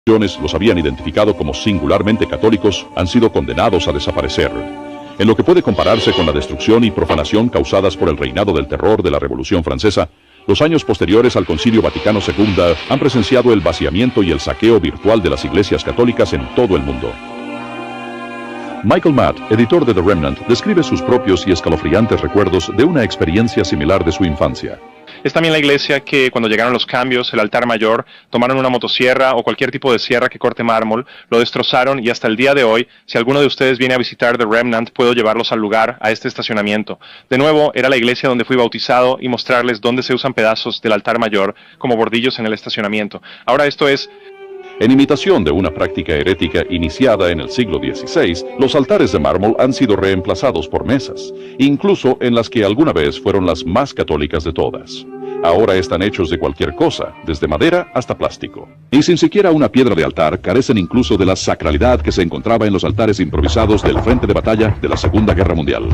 los habían identificado como singularmente católicos han sido condenados a desaparecer. En lo que puede compararse con la destrucción y profanación causadas por el reinado del terror de la Revolución Francesa, los años posteriores al Concilio Vaticano II han presenciado el vaciamiento y el saqueo virtual de las iglesias católicas en todo el mundo. Michael Matt, editor de The Remnant, describe sus propios y escalofriantes recuerdos de una experiencia similar de su infancia. Es también la iglesia que, cuando llegaron los cambios, el altar mayor, tomaron una motosierra o cualquier tipo de sierra que corte mármol, lo destrozaron y hasta el día de hoy, si alguno de ustedes viene a visitar The Remnant, puedo llevarlos al lugar, a este estacionamiento. De nuevo, era la iglesia donde fui bautizado y mostrarles dónde se usan pedazos del altar mayor como bordillos en el estacionamiento. Ahora esto es... En imitación de una práctica herética iniciada en el siglo XVI, los altares de mármol han sido reemplazados por mesas, incluso en las que alguna vez fueron las más católicas de todas. Ahora están hechos de cualquier cosa, desde madera hasta plástico. Y sin siquiera una piedra de altar, carecen incluso de la sacralidad que se encontraba en los altares improvisados del frente de batalla de la Segunda Guerra Mundial.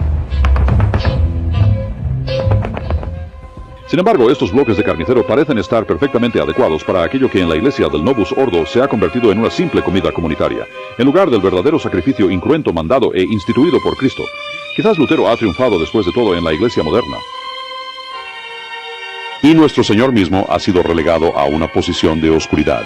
Sin embargo, estos bloques de carnicero parecen estar perfectamente adecuados para aquello que en la iglesia del Novus Ordo se ha convertido en una simple comida comunitaria, en lugar del verdadero sacrificio incruento mandado e instituido por Cristo. Quizás Lutero ha triunfado después de todo en la iglesia moderna. Y nuestro Señor mismo ha sido relegado a una posición de oscuridad.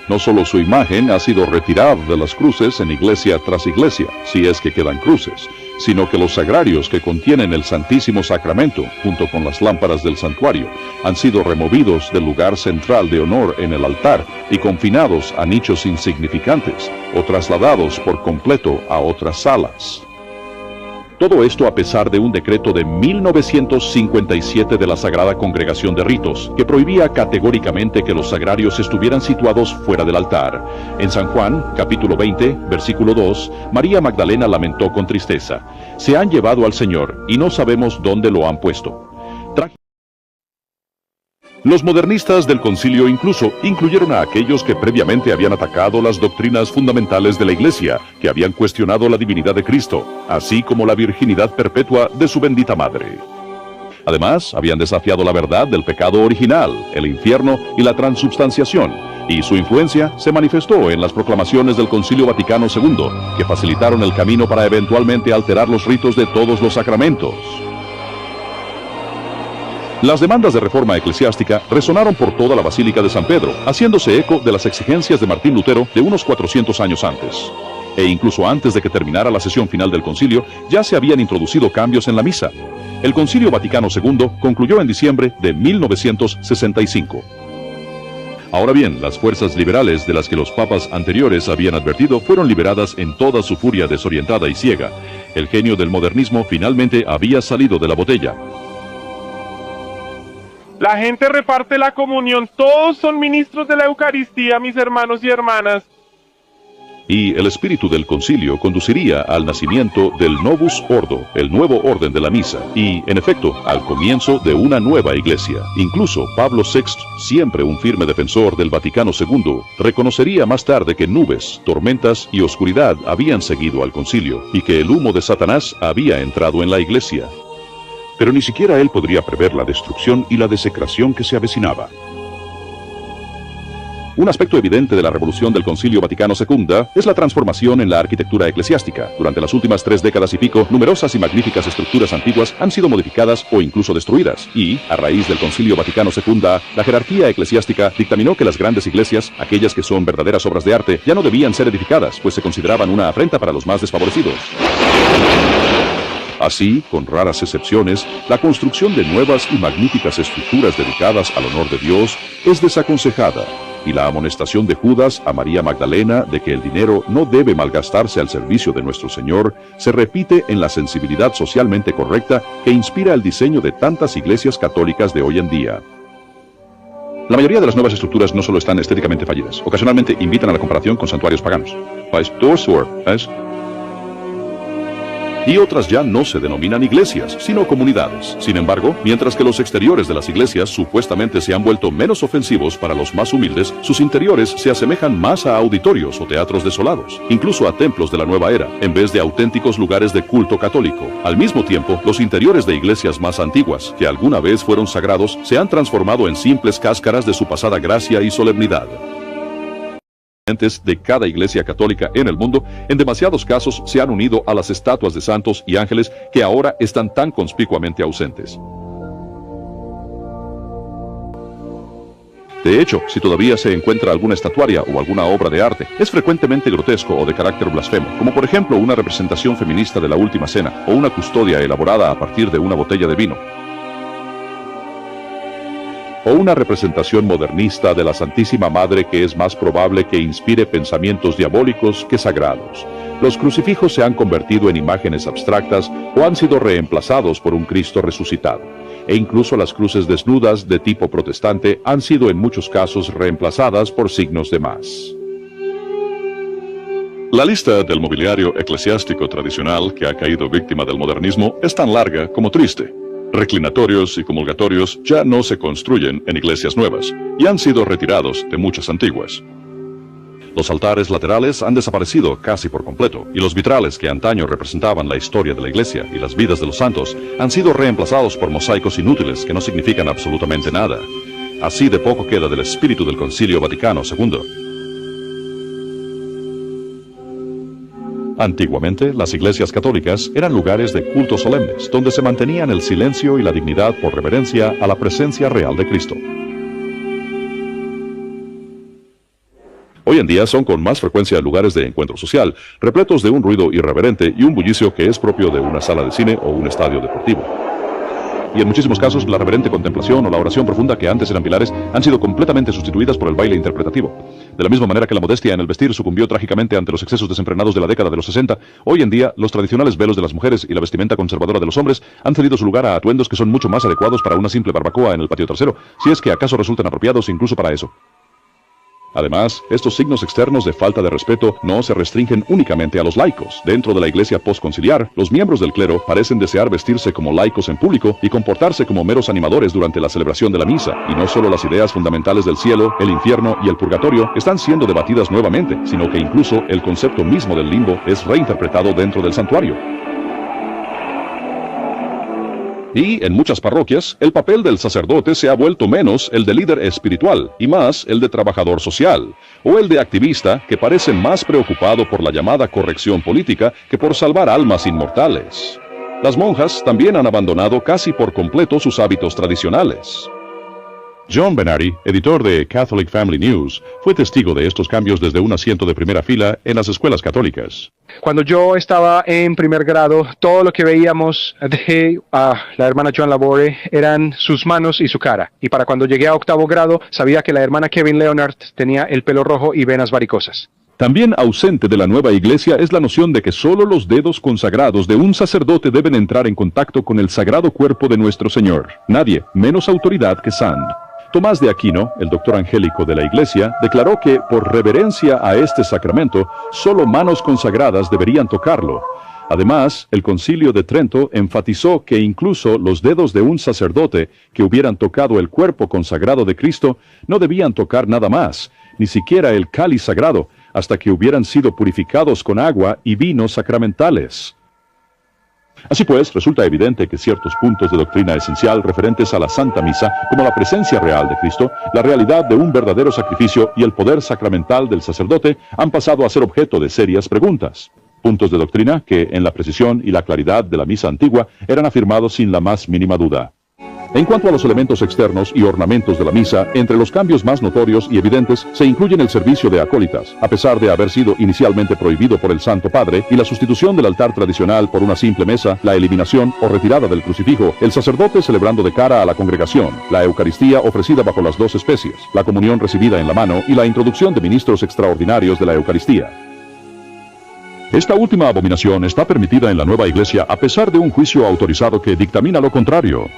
No solo su imagen ha sido retirada de las cruces en iglesia tras iglesia, si es que quedan cruces, sino que los sagrarios que contienen el Santísimo Sacramento, junto con las lámparas del santuario, han sido removidos del lugar central de honor en el altar y confinados a nichos insignificantes, o trasladados por completo a otras salas. Todo esto a pesar de un decreto de 1957 de la Sagrada Congregación de Ritos, que prohibía categóricamente que los sagrarios estuvieran situados fuera del altar. En San Juan, capítulo 20, versículo 2, María Magdalena lamentó con tristeza: "Se han llevado al Señor, y no sabemos dónde lo han puesto". Los modernistas del concilio incluso incluyeron a aquellos que previamente habían atacado las doctrinas fundamentales de la Iglesia, que habían cuestionado la divinidad de Cristo, así como la virginidad perpetua de su bendita madre. Además, habían desafiado la verdad del pecado original, el infierno y la transubstanciación, y su influencia se manifestó en las proclamaciones del Concilio Vaticano II, que facilitaron el camino para eventualmente alterar los ritos de todos los sacramentos. Las demandas de reforma eclesiástica resonaron por toda la Basílica de San Pedro, haciéndose eco de las exigencias de Martín Lutero de unos 400 años antes. E incluso antes de que terminara la sesión final del concilio, ya se habían introducido cambios en la misa. El Concilio Vaticano II concluyó en diciembre de 1965. Ahora bien, las fuerzas liberales de las que los papas anteriores habían advertido fueron liberadas en toda su furia desorientada y ciega. El genio del modernismo finalmente había salido de la botella. La gente reparte la comunión, todos son ministros de la Eucaristía, mis hermanos y hermanas. Y el espíritu del concilio conduciría al nacimiento del Novus Ordo, el nuevo orden de la misa, y, en efecto, al comienzo de una nueva iglesia. Incluso Pablo VI, siempre un firme defensor del Vaticano II, reconocería más tarde que nubes, tormentas y oscuridad habían seguido al concilio, y que el humo de Satanás había entrado en la iglesia. Pero ni siquiera él podría prever la destrucción y la desecración que se avecinaba. Un aspecto evidente de la revolución del Concilio Vaticano II es la transformación en la arquitectura eclesiástica. Durante las últimas 3 décadas y pico, numerosas y magníficas estructuras antiguas han sido modificadas o incluso destruidas. Y, a raíz del Concilio Vaticano II, la jerarquía eclesiástica dictaminó que las grandes iglesias, aquellas que son verdaderas obras de arte, ya no debían ser edificadas, pues se consideraban una afrenta para los más desfavorecidos. Así, con raras excepciones, la construcción de nuevas y magníficas estructuras dedicadas al honor de Dios es desaconsejada, y la amonestación de Judas a María Magdalena de que el dinero no debe malgastarse al servicio de nuestro Señor se repite en la sensibilidad socialmente correcta que inspira el diseño de tantas iglesias católicas de hoy en día. La mayoría de las nuevas estructuras no solo están estéticamente fallidas, ocasionalmente invitan a la comparación con santuarios paganos. Y otras ya no se denominan iglesias, sino comunidades. Sin embargo, mientras que los exteriores de las iglesias supuestamente se han vuelto menos ofensivos para los más humildes, sus interiores se asemejan más a auditorios o teatros desolados, incluso a templos de la nueva era, en vez de auténticos lugares de culto católico. Al mismo tiempo, los interiores de iglesias más antiguas, que alguna vez fueron sagrados, se han transformado en simples cáscaras de su pasada gracia y solemnidad. de cada iglesia católica en el mundo, en demasiados casos se han unido a las estatuas de santos y ángeles que ahora están tan conspicuamente ausentes. De hecho, si todavía se encuentra alguna estatuaria o alguna obra de arte, es frecuentemente grotesco o de carácter blasfemo, como por ejemplo una representación feminista de la Última Cena o una custodia elaborada a partir de una botella de vino, o una representación modernista de la Santísima Madre que es más probable que inspire pensamientos diabólicos que sagrados. Los crucifijos se han convertido en imágenes abstractas o han sido reemplazados por un Cristo resucitado. E incluso las cruces desnudas de tipo protestante han sido en muchos casos reemplazadas por signos de más. La lista del mobiliario eclesiástico tradicional que ha caído víctima del modernismo es tan larga como triste. Reclinatorios y comulgatorios ya no se construyen en iglesias nuevas y han sido retirados de muchas antiguas. Los altares laterales han desaparecido casi por completo, y los vitrales que antaño representaban la historia de la iglesia y las vidas de los santos han sido reemplazados por mosaicos inútiles que no significan absolutamente nada. Así de poco queda del espíritu del Concilio Vaticano II. Antiguamente, las iglesias católicas eran lugares de cultos solemnes, donde se mantenían el silencio y la dignidad por reverencia a la presencia real de Cristo. Hoy en día son con más frecuencia lugares de encuentro social, repletos de un ruido irreverente y un bullicio que es propio de una sala de cine o un estadio deportivo. Y en muchísimos casos, la reverente contemplación o la oración profunda que antes eran pilares han sido completamente sustituidas por el baile interpretativo. De la misma manera que la modestia en el vestir sucumbió trágicamente ante los excesos desenfrenados de la década de los 60, hoy en día los tradicionales velos de las mujeres y la vestimenta conservadora de los hombres han cedido su lugar a atuendos que son mucho más adecuados para una simple barbacoa en el patio trasero, si es que acaso resultan apropiados incluso para eso. Además, estos signos externos de falta de respeto no se restringen únicamente a los laicos. Dentro de la iglesia postconciliar, los miembros del clero parecen desear vestirse como laicos en público y comportarse como meros animadores durante la celebración de la misa. Y no solo las ideas fundamentales del cielo, el infierno y el purgatorio están siendo debatidas nuevamente, sino que incluso el concepto mismo del limbo es reinterpretado dentro del santuario. Y en muchas parroquias, el papel del sacerdote se ha vuelto menos el de líder espiritual y más el de trabajador social, o el de activista que parece más preocupado por la llamada corrección política que por salvar almas inmortales. Las monjas también han abandonado casi por completo sus hábitos tradicionales. John Benari, editor de Catholic Family News, fue testigo de estos cambios desde un asiento de primera fila en las escuelas católicas. Cuando yo estaba en primer grado, todo lo que veíamos de la hermana Joan Labore eran sus manos y su cara. Y para cuando llegué a octavo grado, sabía que la hermana Kevin Leonard tenía el pelo rojo y venas varicosas. También ausente de la nueva iglesia es la noción de que solo los dedos consagrados de un sacerdote deben entrar en contacto con el sagrado cuerpo de nuestro Señor. Nadie menos autoridad que San Tomás de Aquino, el doctor angélico de la Iglesia, declaró que, por reverencia a este sacramento, solo manos consagradas deberían tocarlo. Además, el Concilio de Trento enfatizó que incluso los dedos de un sacerdote que hubieran tocado el cuerpo consagrado de Cristo no debían tocar nada más, ni siquiera el cáliz sagrado, hasta que hubieran sido purificados con agua y vino sacramentales. Así pues, resulta evidente que ciertos puntos de doctrina esencial referentes a la Santa Misa, como la presencia real de Cristo, la realidad de un verdadero sacrificio y el poder sacramental del sacerdote, han pasado a ser objeto de serias preguntas. Puntos de doctrina que, en la precisión y la claridad de la misa antigua, eran afirmados sin la más mínima duda. En cuanto a los elementos externos y ornamentos de la misa, entre los cambios más notorios y evidentes se incluyen el servicio de acólitas, a pesar de haber sido inicialmente prohibido por el Santo Padre, y la sustitución del altar tradicional por una simple mesa, la eliminación o retirada del crucifijo, el sacerdote celebrando de cara a la congregación, la Eucaristía ofrecida bajo las dos especies, la comunión recibida en la mano y la introducción de ministros extraordinarios de la Eucaristía. Esta última abominación está permitida en la nueva iglesia a pesar de un juicio autorizado que dictamina lo contrario.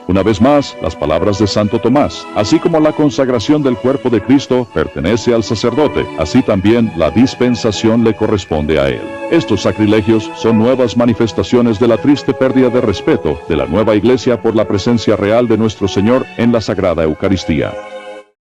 Una vez más, las palabras de Santo Tomás, así como la consagración del cuerpo de Cristo pertenece al sacerdote, así también la dispensación le corresponde a él. Estos sacrilegios son nuevas manifestaciones de la triste pérdida de respeto de la nueva iglesia por la presencia real de nuestro Señor en la Sagrada Eucaristía.